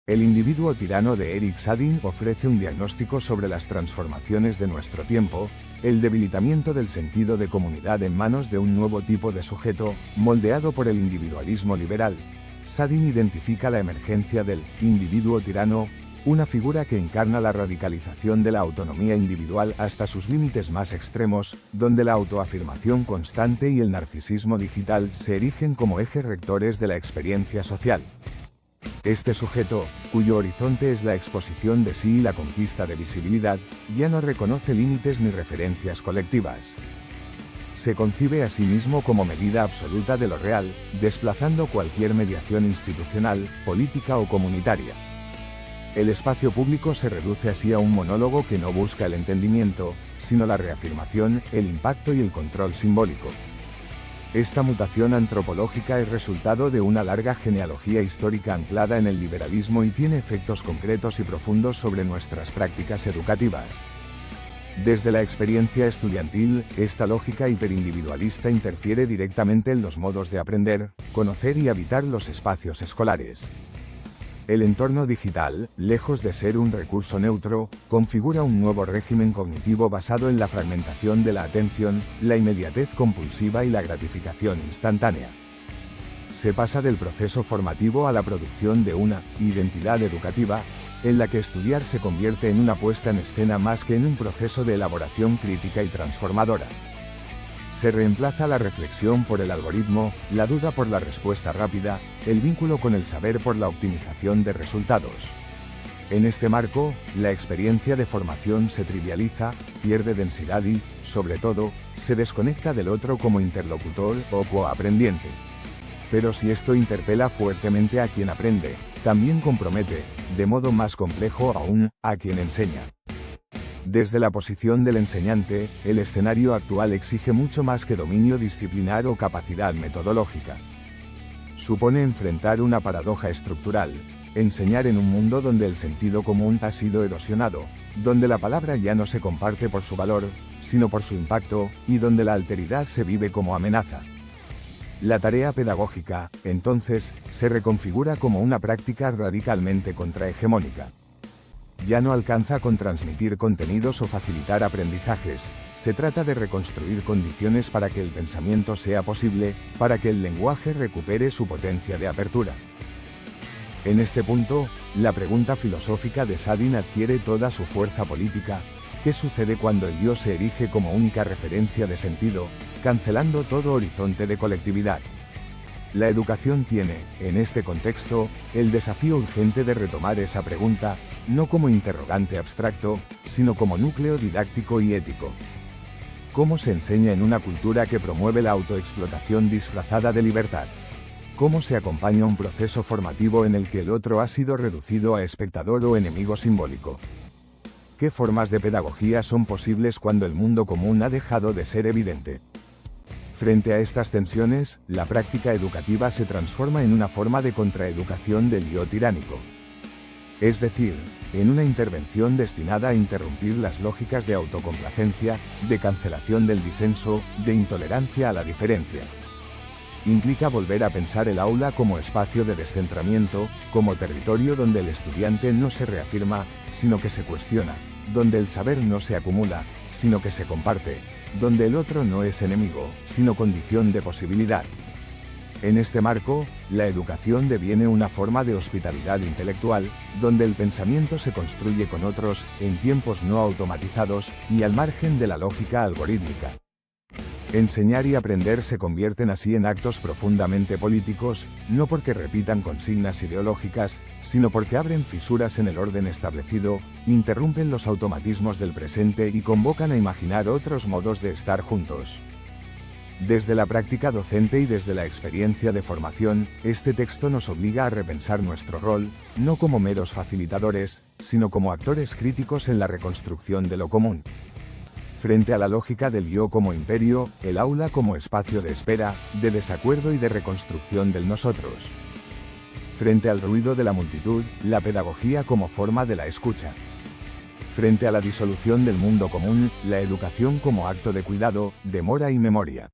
El individuo tirano de Eric Sadin ofrece un diagnóstico sobre las transformaciones de nuestro tiempo, el debilitamiento del sentido de comunidad en manos de un nuevo tipo de sujeto, moldeado por el individualismo liberal. Sadin identifica la emergencia del individuo tirano, una figura que encarna la radicalización de la autonomía individual hasta sus límites más extremos, donde la autoafirmación constante y el narcisismo digital se erigen como ejes rectores de la experiencia social. Este sujeto, cuyo horizonte es la exposición de sí y la conquista de visibilidad, ya no reconoce límites ni referencias colectivas. Se concibe a sí mismo como medida absoluta de lo real, desplazando cualquier mediación institucional, política o comunitaria. El espacio público se reduce así a un monólogo que no busca el entendimiento, sino la reafirmación, el impacto y el control simbólico. Esta mutación antropológica es resultado de una larga genealogía histórica anclada en el liberalismo y tiene efectos concretos y profundos sobre nuestras prácticas educativas. Desde la experiencia estudiantil, esta lógica hiperindividualista interfiere directamente en los modos de aprender, conocer y habitar los espacios escolares. El entorno digital, lejos de ser un recurso neutro, configura un nuevo régimen cognitivo basado en la fragmentación de la atención, la inmediatez compulsiva y la gratificación instantánea. Se pasa del proceso formativo a la producción de una identidad educativa, en la que estudiar se convierte en una puesta en escena más que en un proceso de elaboración crítica y transformadora. Se reemplaza la reflexión por el algoritmo, la duda por la respuesta rápida, el vínculo con el saber por la optimización de resultados. En este marco, la experiencia de formación se trivializa, pierde densidad y, sobre todo, se desconecta del otro como interlocutor o coaprendiente. Pero si esto interpela fuertemente a quien aprende, también compromete, de modo más complejo aún, a quien enseña. Desde la posición del enseñante, el escenario actual exige mucho más que dominio disciplinar o capacidad metodológica. Supone enfrentar una paradoja estructural, enseñar en un mundo donde el sentido común ha sido erosionado, donde la palabra ya no se comparte por su valor, sino por su impacto, y donde la alteridad se vive como amenaza. La tarea pedagógica, entonces, se reconfigura como una práctica radicalmente contrahegemónica. Ya no alcanza con transmitir contenidos o facilitar aprendizajes, se trata de reconstruir condiciones para que el pensamiento sea posible, para que el lenguaje recupere su potencia de apertura. En este punto, la pregunta filosófica de Sadin adquiere toda su fuerza política: ¿qué sucede cuando el yo se erige como única referencia de sentido, cancelando todo horizonte de colectividad? La educación tiene, en este contexto, el desafío urgente de retomar esa pregunta, no como interrogante abstracto, sino como núcleo didáctico y ético. ¿Cómo se enseña en una cultura que promueve la autoexplotación disfrazada de libertad? ¿Cómo se acompaña un proceso formativo en el que el otro ha sido reducido a espectador o enemigo simbólico? ¿Qué formas de pedagogía son posibles cuando el mundo común ha dejado de ser evidente? Frente a estas tensiones, la práctica educativa se transforma en una forma de contraeducación del yo tiránico. Es decir, en una intervención destinada a interrumpir las lógicas de autocomplacencia, de cancelación del disenso, de intolerancia a la diferencia. Implica volver a pensar el aula como espacio de descentramiento, como territorio donde el estudiante no se reafirma, sino que se cuestiona, donde el saber no se acumula, sino que se comparte, donde el otro no es enemigo, sino condición de posibilidad. En este marco, la educación deviene una forma de hospitalidad intelectual, donde el pensamiento se construye con otros, en tiempos no automatizados, y al margen de la lógica algorítmica. Enseñar y aprender se convierten así en actos profundamente políticos, no porque repitan consignas ideológicas, sino porque abren fisuras en el orden establecido, interrumpen los automatismos del presente y convocan a imaginar otros modos de estar juntos. Desde la práctica docente y desde la experiencia de formación, este texto nos obliga a repensar nuestro rol, no como meros facilitadores, sino como actores críticos en la reconstrucción de lo común. Frente a la lógica del yo como imperio, el aula como espacio de espera, de desacuerdo y de reconstrucción del nosotros. Frente al ruido de la multitud, la pedagogía como forma de la escucha. Frente a la disolución del mundo común, la educación como acto de cuidado, demora y memoria.